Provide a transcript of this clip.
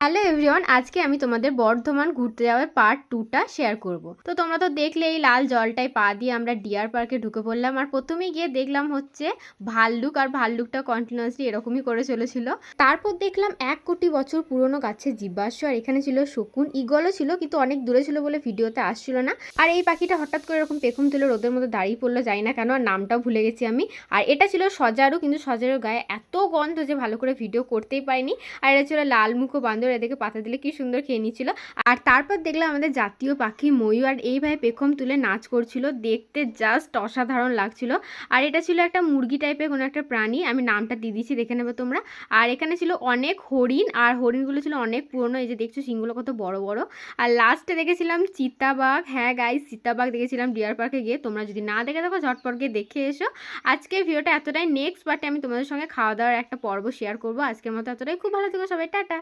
Hello everyone, আজকে আমি তোমাদের বর্ধমান ঘুরতে যাওয়ার পার্ট 2টা শেয়ার করব। তো তোমরা তো দেখলে এই লাল জলটায় পা দিয়ে আমরা ডিয়ার পার্কে ঢুকে পড়লাম। আর প্রথমেই গিয়ে দেখলাম হচ্ছে ভাল্লুক, আর ভাল্লুকটা কন্টিনিউয়াসলি এরকমই করে চলেছিল। তারপর দেখলাম 1 কোটি বছর পুরনো গাছের জীবাশ্ম, আর এখানে ছিল শকুন। ঈগলও ছিল, কিন্তু অনেক দূরে ছিল বলে ভিডিওতে আসছিল না। আর এই পাখিটা হঠাৎ করে এরকম পেখম তুলে রোদের মধ্যে দাঁড়িয়ে পড়লো, জানি না কেন, আর নামটাও ভুলে গেছি আমি। আর এটা ছিল সজারু, কিন্তু সজারুর গায়ে এত গন্ধ যে ভালো করে ভিডিও করতেই পারিনি। আর এটা ছিল লাল মুখো বান্দর, এদেরকে পাতা দিলে কি সুন্দর খেয়ে নিচ্ছিল। আর তারপর দেখলাম আমাদের জাতীয় পাখি ময়ূর, আর এইভাবে পেখম তুলে নাচ করছিল, দেখতে জাস্ট অসাধারণ লাগছিল। আর এটা ছিল একটা মুরগি টাইপের কোনো একটা প্রাণী, আমি নামটা দিয়ে দিচ্ছি, দেখে নেবে তোমরা। আর এখানে ছিল অনেক হরিণ, আর হরিণগুলো ছিল অনেক পুরনো, এই যে দেখছো সিংগুলো কত বড় বড়। আর লাস্টে দেখেছিলাম চিতাবাঘ। হ্যাঁ গাইস, চিতাবাঘ দেখেছিলাম ডিয়ার পার্কে গিয়ে। তোমরা যদি না দেখে থাকো ঝটপট গিয়ে দেখে এসো। আজকের ভিডিওটা এতটাই, নেক্সট পার্টে আমি তোমাদের সঙ্গে খাওয়া দাওয়ার একটা পর্ব শেয়ার করবো। আজকের মতো এতটাই, খুব ভালো থেকো সবাই, টাটা।